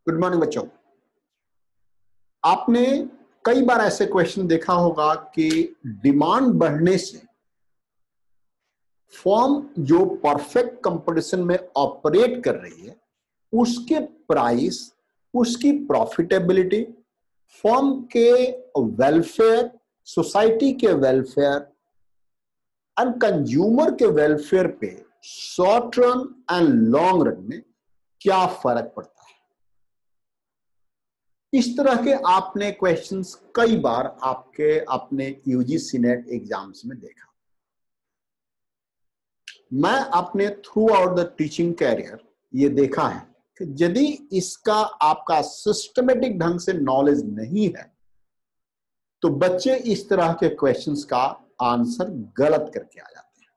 Good morning बच्चों। आपने कई बार ऐसे क्वेश्चन देखा होगा कि डिमांड बढ़ने से फर्म जो परफेक्ट कंपटीशन में ऑपरेट कर रही है उसके प्राइस, उसकी प्रॉफिटेबिलिटी, फर्म के वेलफेयर, सोसाइटी के वेलफेयर एंड कंज्यूमर के वेलफेयर पे short run and long run में क्या फर्क पड़ता है। इस तरह के आपने क्वेश्चंस कई बार आपके अपने यूजीसी नेट एग्जाम्स में देखा। मैं अपने throughout the teaching career ये देखा है कि यदि इसका आपका सिस्टमेटिक ढंग से नॉलेज नहीं है तो बच्चे इस तरह के क्वेश्चंस का आंसर गलत करके आ जाते हैं।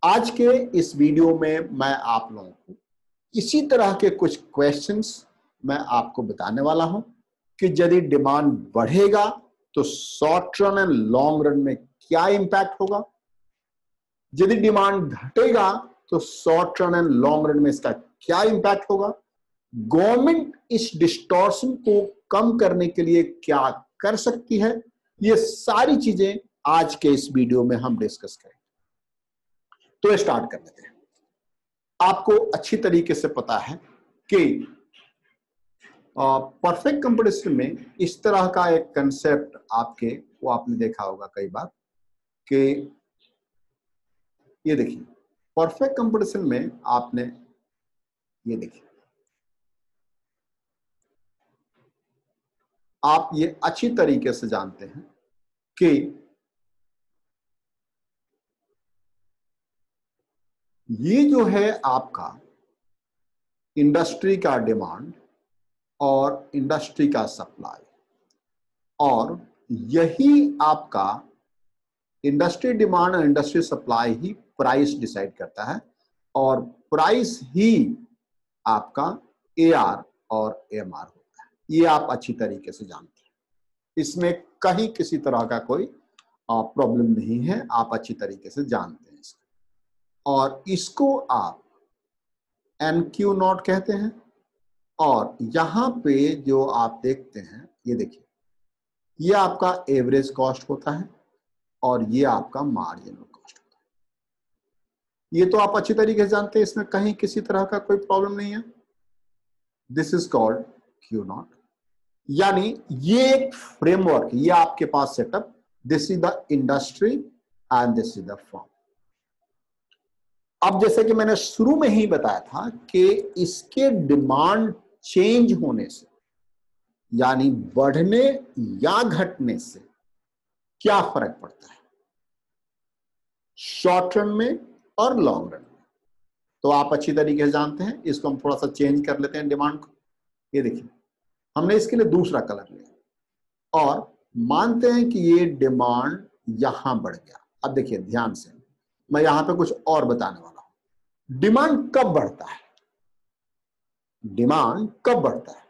आज के इस वीडियो में मैं आप लोगों को इसी तरह के कुछ क्वेश्चंस मैं आपको बताने वाला हूं कि यदि डिमांड बढ़ेगा तो short run and long run में क्या इंपैक्ट होगा, यदि डिमांड घटेगा तो short run and long run में इसका क्या इंपैक्ट होगा, गवर्नमेंट इस डिस्टॉर्शन को कम करने के लिए क्या कर सकती है। ये सारी चीजें आज के इस वीडियो में हम डिस्कस करेंगे। तो स्टार्ट कर लेते हैं। आपको अच्छी तरीके से पता है कि परफेक्ट कंपटीशन में इस तरह का एक कंसेप्ट वो आपने देखा होगा कई बार कि ये देखिए, परफेक्ट कंपटीशन में आपने ये देखिए, आप ये अच्छी तरीके से जानते हैं कि ये जो है आपका इंडस्ट्री का डिमांड और इंडस्ट्री का सप्लाई, और यही आपका इंडस्ट्री डिमांड और इंडस्ट्री सप्लाई ही प्राइस डिसाइड करता है, और प्राइस ही आपका एआर और एमआर होता है। ये आप अच्छी तरीके से जानते हैं, इसमें कहीं किसी तरह का कोई प्रॉब्लम नहीं है, आप अच्छी तरीके से जानते हैं इसको। और इसको आप NQ नॉट कहते हैं, और यहां पे जो आप देखते हैं ये देखिए, ये आपका एवरेज कॉस्ट होता है और ये आपका मार्जिनल कॉस्ट होता है। ये तो आप अच्छी तरीके से जानते हैं, इसमें कहीं किसी तरह का कोई प्रॉब्लम नहीं है। This is called Q not, यानी ये एक फ्रेमवर्क, ये आपके पास setup, this is the industry and this is the firm. अब जैसे कि मैंने शुरू में ही बताया था कि इसके डिमांड चेंज होने से, यानी बढ़ने या घटने से क्या फर्क पड़ता है शॉर्ट रन में और लॉन्ग रन में, तो आप अच्छी तरीके से जानते हैं। इसको हम थोड़ा सा चेंज कर लेते हैं डिमांड को। ये देखिए, हमने इसके लिए दूसरा कलर लिया और मानते हैं कि ये डिमांड यहां बढ़ गया। अब देखिए ध्यान से, मैं यहां पे कुछ और बताने वाला हूं। डिमांड कब बढ़ता है? डिमांड कब बढ़ता है?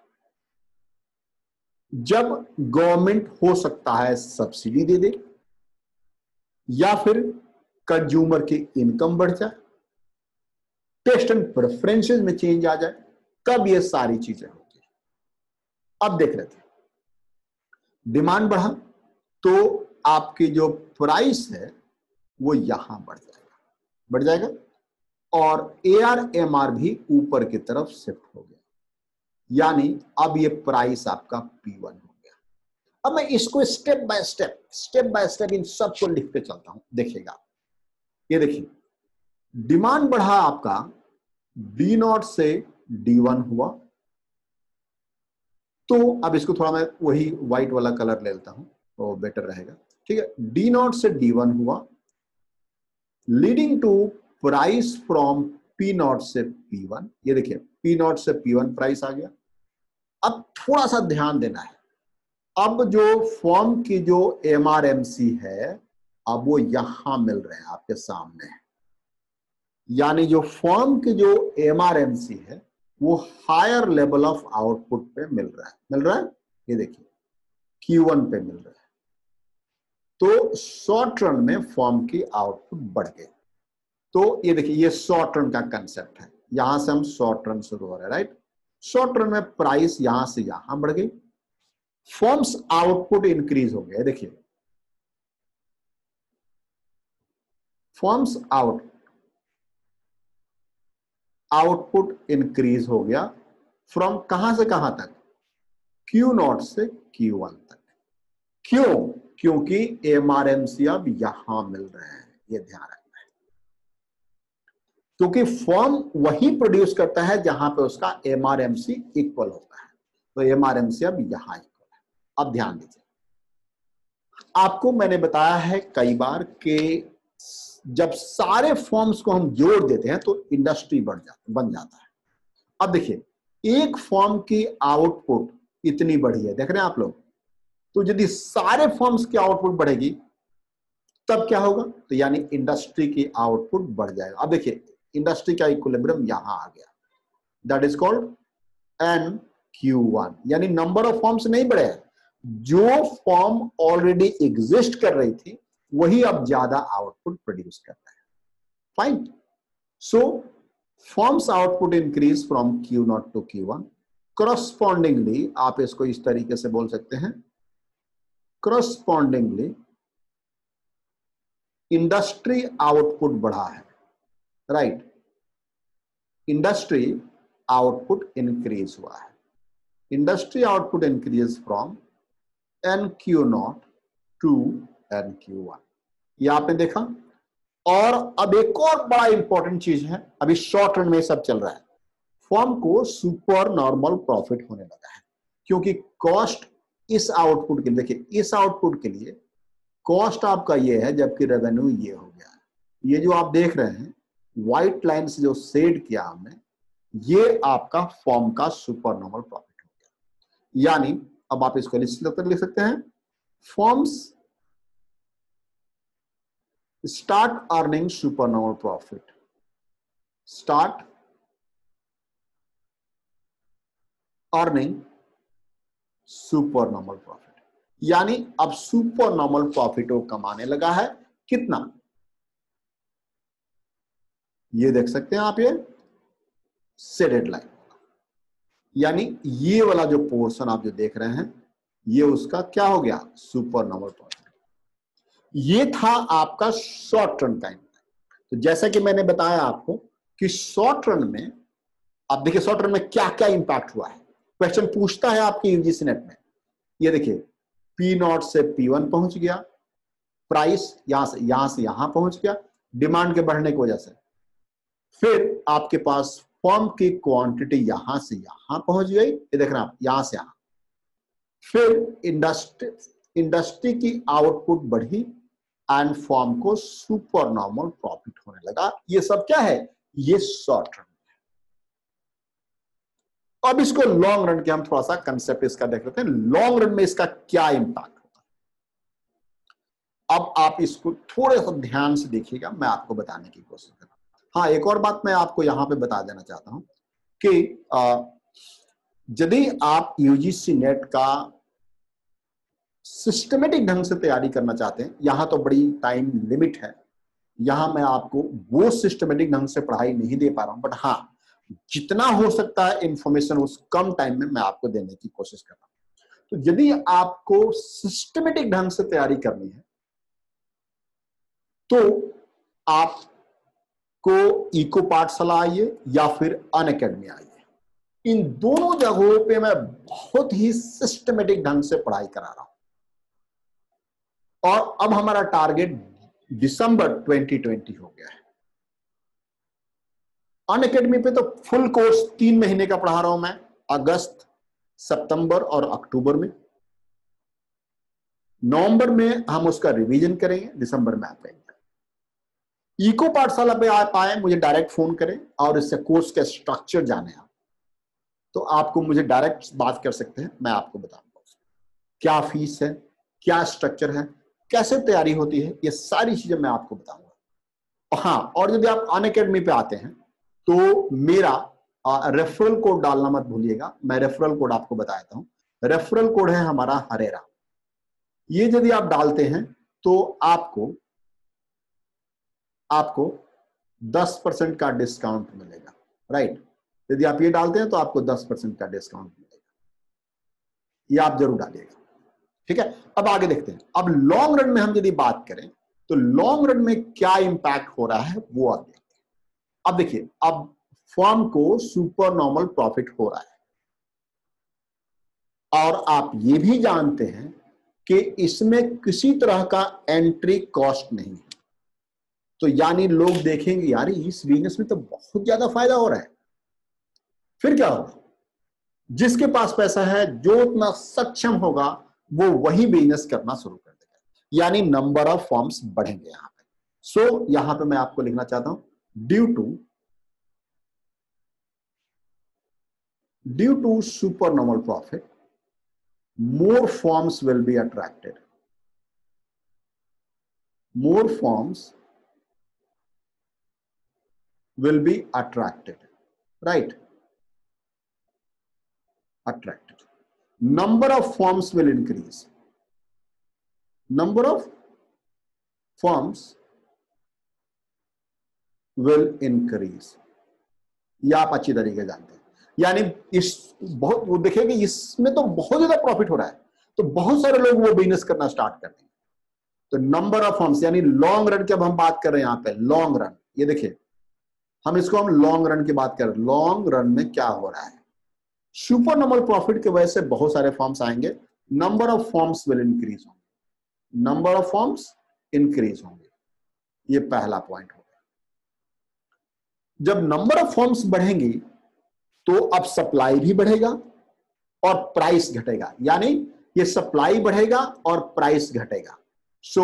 जब गवर्नमेंट हो सकता है सब्सिडी दे दे, या फिर कंज्यूमर की इनकम बढ़ जाए, टेस्ट एंड प्रेफरेंसेस में चेंज आ जाए, तब ये सारी चीजें होती है। अब देख रहे थे, डिमांड बढ़ा तो आपकी जो प्राइस है वो यहां बढ़ जाएगा, और AR/MR भी ऊपर की तरफ शिफ्ट हो गया, यानी अब ये प्राइस आपका P1 हो गया। अब मैं इसको स्टेप बाय स्टेप इन सबको लिखते चलता हूं, देखिएगा। ये देखिए, डिमांड बढ़ा आपका D0 से D1 हुआ, तो अब इसको थोड़ा मैं वही व्हाइट वाला कलर ले लेता हूं तो बेटर रहेगा। ठीक है, D0 से D1 हुआ, leading to price from P0 से P1। ये देखिए, P0 से P1 प्राइस आ गया। अब थोड़ा सा ध्यान देना है, अब जो फर्म की जो MRMC है, अब वो यहां मिल रहे हैं आपके सामने, यानी जो फर्म की जो MRMC है वो हायर लेवल ऑफ आउटपुट पे मिल रहा है। ये देखिए, Q1 पे मिल रहा है, तो शॉर्ट रन में फर्म की आउटपुट बढ़ गई। तो ये देखिए, ये शॉर्ट रन का कंसेप्ट है, यहां से हम शॉर्ट रन शुरू हो रहा है, राइट। शॉर्ट रन में प्राइस यहां से यहां बढ़ गई, फर्म्स आउटपुट इंक्रीज हो गया। देखिए फर्म्स आउटपुट इंक्रीज हो गया फ्रॉम कहां से कहां तक, Q0 से Q1 तक। क्यों? क्योंकि एमआरएमसी अब यहां मिल रहे हैं, ये ध्यान रखना है। क्योंकि फर्म वही प्रोड्यूस करता है जहां पे उसका एमआरएमसी इक्वल होता है, तो एमआरएमसी अब यहां इक्वल है। अब ध्यान दीजिए, आपको मैंने बताया है कई बार कि जब सारे फॉर्म्स को हम जोड़ देते हैं तो इंडस्ट्री बन जाता है। अब देखिए, एक फॉर्म की आउटपुट इतनी बढ़ी है, देख रहे हैं आप लोग, तो यदि सारे फॉर्म्स की आउटपुट बढ़ेगी तब क्या होगा, तो यानी इंडस्ट्री की आउटपुट बढ़ जाएगा। अब देखिए इंडस्ट्री का इक्विलिब्रियम यहां आ गया, दैट इज कॉल्ड NQ1, यानी नंबर ऑफ फॉर्म्स नहीं बढ़े हैं, जो फॉर्म ऑलरेडी एग्जिस्ट कर रही थी वही अब ज्यादा आउटपुट प्रोड्यूस कर रहा है। Fine, so firms output increase from Q0 to Q1। Correspondingly आप इसको इस तरीके से बोल सकते हैं, करस्पॉन्डिंगली इंडस्ट्री आउटपुट बढ़ा है, राइट, इंडस्ट्री आउटपुट इंक्रीज हुआ है। Industry output increase from NQ0 to NQ1, ये आपने देखा। और अब एक और बड़ा इंपॉर्टेंट चीज है, अभी शॉर्ट रन में सब चल रहा है, फर्म को सुपर नॉर्मल प्रॉफिट होने लगा है, क्योंकि कॉस्ट इस आउटपुट के लिए, देखिए इस आउटपुट के लिए कॉस्ट आपका ये है जबकि रेवेन्यू ये हो गया है। ये जो आप देख रहे हैं व्हाइट लाइन से जो शेड किया हमने, ये आपका फर्म का सुपर नॉर्मल प्रॉफिट हो गया। यानी अब आप इसको लिख सकते हैं, firms start earning super normal profit, start earning super normal profit, यानी अब सुपर नॉर्मल प्रॉफिट वो कमाने लगा है। कितना, ये देख सकते हैं आप, ये शेडेड लाइन, यानी ये वाला जो पोर्शन आप जो देख रहे हैं ये उसका क्या हो गया, सुपर नॉर्मल प्रॉफिट। ये था आपका शॉर्ट रन टाइम। तो जैसा कि मैंने बताया आपको कि शॉर्ट रन में, आप देखिए शॉर्ट रन में क्या क्या इंपैक्ट हुआ है। क्वेश्चन पूछता है आपके यूजीसी नेट में, ये देखिए P0 से P1 पहुंच गया, प्राइस यहां से यहां पहुंच गया डिमांड के बढ़ने की वजह से, फिर आपके पास फर्म की क्वांटिटी यहां से यहां पहुंच गई, ये देख रहे हैं आप, यहां से यहां, फिर इंडस्ट्री की आउटपुट बढ़ी एंड फर्म को सुपर नॉर्मल प्रॉफिट होने लगा। ये सब क्या है, ये शॉर्ट रन। अब इसको लॉन्ग रन के हम थोड़ा सा कंसेप्ट इसका देख लेते हैं, लॉन्ग रन में इसका क्या इंपैक्ट होता है। अब आप इसको थोड़े सा ध्यान से देखिएगा, मैं आपको बताने की कोशिश कर रहा हूं। हाँ, एक और बात मैं आपको यहां पे बता देना चाहता हूं कि यदि आप यूजीसी नेट का सिस्टमेटिक ढंग से तैयारी करना चाहते हैं, यहां तो बड़ी टाइम लिमिट है, यहां मैं आपको वो सिस्टमेटिक ढंग से पढ़ाई नहीं दे पा रहा हूं, बट हाँ जितना हो सकता है इंफॉर्मेशन उस कम टाइम में मैं आपको देने की कोशिश कर रहा हूं। तो यदि आपको सिस्टमेटिक ढंग से तैयारी करनी है तो आपको इको पाठशाला आइए या फिर अनअकैडमी आइए, इन दोनों जगहों पे मैं बहुत ही सिस्टमेटिक ढंग से पढ़ाई करा रहा हूं। और अब हमारा टारगेट दिसंबर 2020 हो गया है। अनअकैडमी पे तो फुल कोर्स 3 महीने का पढ़ा रहा हूं मैं, अगस्त, सितंबर और अक्टूबर में। नवंबर में हम उसका रिवीजन करेंगे, दिसंबर में आप आएंगे। इको पाठशाला पे आप आए, मुझे डायरेक्ट फोन करें और इससे कोर्स का स्ट्रक्चर जाने आप, तो आपको मुझे डायरेक्ट बात कर सकते हैं, मैं आपको बताऊंगा क्या फीस है, क्या स्ट्रक्चर है, कैसे तैयारी होती है, ये सारी चीजें मैं आपको बताऊंगा। हाँ, और यदि आप अनअकैडमी पे आते हैं तो मेरा रेफरल कोड डालना मत भूलिएगा, मैं रेफरल कोड आपको बता देता हूं। रेफरल कोड है हमारा हरेरा, ये यदि आप डालते हैं तो आपको 10% का डिस्काउंट मिलेगा, राइट। यदि आप ये डालते हैं तो आपको 10% का डिस्काउंट मिलेगा, ये आप जरूर डालिएगा। ठीक है, अब आगे देखते हैं। अब लॉन्ग रन में हम यदि बात करें तो लॉन्ग रन में क्या इंपैक्ट हो रहा है वो आप देखते हैं। अब देखिए, अब फर्म को सुपर नॉर्मल प्रॉफिट हो रहा है और आप ये भी जानते हैं कि इसमें किसी तरह का एंट्री कॉस्ट नहीं है। तो यानी लोग देखेंगे यार इस बिजनेस में तो बहुत ज्यादा फायदा हो रहा है, फिर क्या होगा, जिसके पास पैसा है, जो उतना सक्षम होगा, वो वही बिजनेस करना शुरू कर देगा, यानी नंबर ऑफ फर्म्स बढ़ेंगे यहां पे। सो यहां पे मैं आपको लिखना चाहता हूं due to supernormal profit more firms will be attracted. More firms will be attracted, right? Attracted. Number of firms will increase. Number of firms will increase. यह आप अच्छी तरीके जानते हैं। यानी इस बहुत वो देखेंगे इसमें तो बहुत ज्यादा प्रॉफिट हो रहा है, तो बहुत सारे लोग वो बिजनेस करना स्टार्ट कर देंगे। तो नंबर ऑफ फर्म्स, यानी लॉन्ग रन की अब हम बात कर रहे हैं यहां पे, लॉन्ग रन, ये देखिए हम इसको लॉन्ग रन की बात कर रहे हैं। लॉन्ग रन में क्या हो रहा है, सुपर नॉर्मल प्रॉफिट की वजह से बहुत सारे फर्म्स आएंगे, number of firms will increase होंगे, नंबर ऑफ फर्म्स इंक्रीज होंगे। ये पहला पॉइंट हो गया। जब नंबर ऑफ फर्म्स बढ़ेंगी तो अब सप्लाई भी बढ़ेगा और प्राइस घटेगा, यानी ये सप्लाई बढ़ेगा और प्राइस घटेगा। So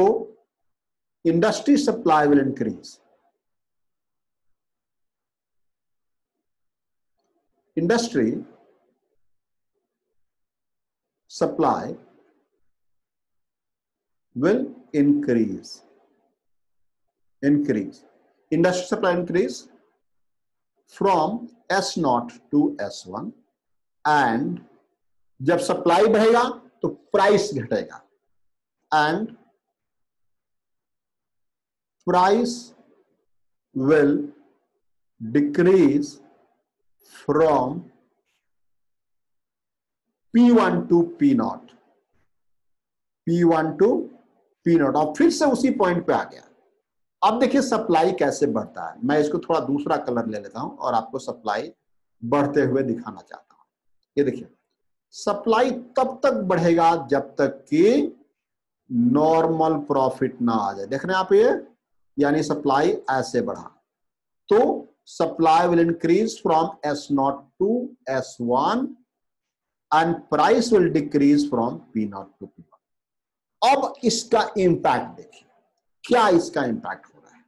industry supply will increase, industry supply will increase. Industry supply increase from S0 to S1 and जब सप्लाई बढ़ेगा तो प्राइस घटेगा and price will decrease from P1 to P0, P1 to P0। अब फिर से उसी point पे आ गया। अब देखिए सप्लाई कैसे बढ़ता है, मैं इसको थोड़ा दूसरा कलर ले लेता हूं और आपको सप्लाई बढ़ते हुए दिखाना चाहता हूं। ये देखिए सप्लाई तब तक बढ़ेगा जब तक कि नॉर्मल प्रॉफिट ना आ जाए। देख रहे हैं आप ये, यानी सप्लाई ऐसे बढ़ा तो supply will increase from S0 to S1 and price will decrease from P0 to P1। अब इसका इंपैक्ट देखिए, क्या इसका इंपैक्ट हो रहा है।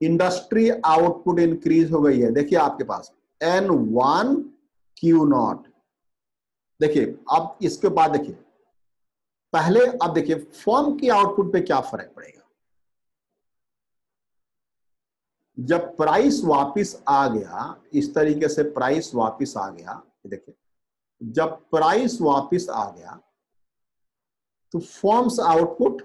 इंडस्ट्री आउटपुट इंक्रीज हो गई है, देखिए आपके पास N1 Q0। देखिए अब इसके बाद देखिए पहले, अब देखिए फर्म की आउटपुट पे क्या फर्क पड़ेगा। जब प्राइस वापस आ गया, इस तरीके से प्राइस वापस आ गया, देखिए जब प्राइस वापस आ गया तो firms output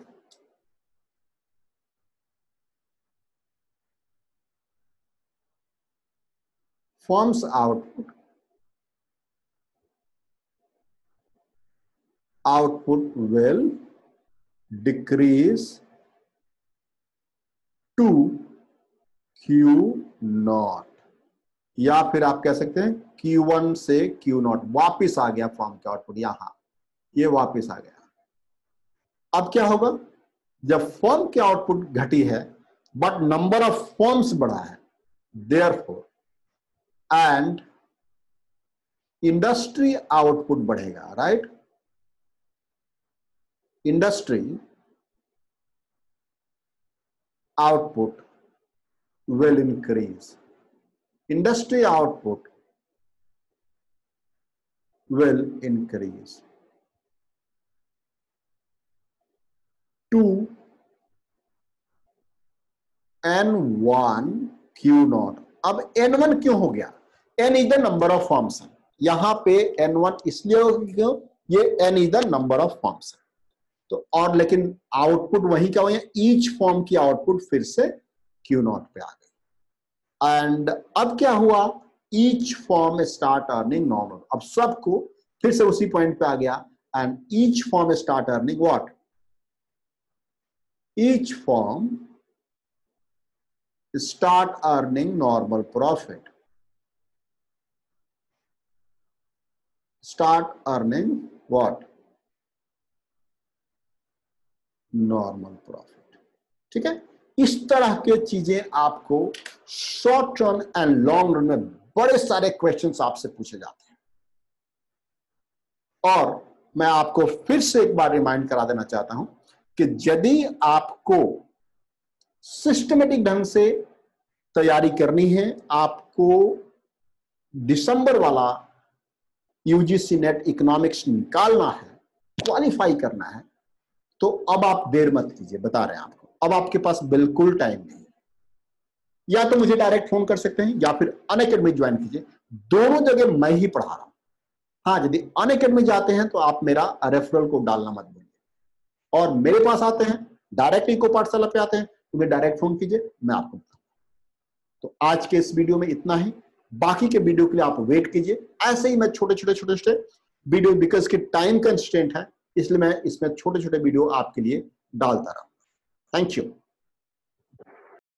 will decrease to Q0, या फिर आप कह सकते हैं Q1 से Q0 वापिस आ गया फर्म का आउटपुट, यहां ये वापिस आ गया। अब क्या होगा, जब फर्म की आउटपुट घटी है बट नंबर ऑफ फर्म्स बढ़ा है, देयरफॉर एंड इंडस्ट्री आउटपुट बढ़ेगा, right. Industry output will increase, industry output will increase to N1 Q0। अब N1 क्यों हो गया, N is the number of firms है, यहां पे N1 इसलिए हो गया, ये N is the number of firms है। तो और लेकिन आउटपुट वही क्या हुआ, ईच फर्म की आउटपुट फिर से Q0 पे आ गई। एंड अब क्या हुआ, each form start earning normal. अब सबको फिर से उसी पॉइंट पे आ गया, and each form start earning what, each form start earning normal profit, start earning what, normal profit। ठीक है, इस तरह के चीजें आपको short run and long run में बड़े सारे क्वेश्चंस आपसे पूछे जाते हैं। और मैं आपको फिर से एक बार रिमाइंड करा देना चाहता हूं कि यदि आपको सिस्टमेटिक ढंग से तैयारी करनी है, आपको दिसंबर वाला यूजीसी नेट इकोनॉमिक्स निकालना है, क्वालिफाई करना है, तो अब आप देर मत कीजिए। बता रहे हैं आपको, अब आपके पास बिल्कुल टाइम नहीं है। या तो मुझे डायरेक्ट फोन कर सकते हैं या फिर अनअकैडमी ज्वाइन कीजिए, दोनों जगह मैं ही पढ़ा रहा हूं। हाँ, यदि अनअकैडमी जाते हैं तो आप मेरा रेफरल कोड डालना मत भूलिए, और मेरे पास आते हैं डायरेक्ट इको पाठशाला पे आते हैं तो मुझे डायरेक्ट फोन कीजिए, मैं आपको बताऊंगा। तो आज के इस वीडियो में इतना ही, बाकी के वीडियो के लिए आप वेट कीजिए। ऐसे ही मैं छोटे छोटे वीडियो, बिकॉज की टाइम कंस्ट्रेंट है, इसलिए मैं इसमें छोटे छोटे वीडियो आपके लिए डालता रहा। Thank you.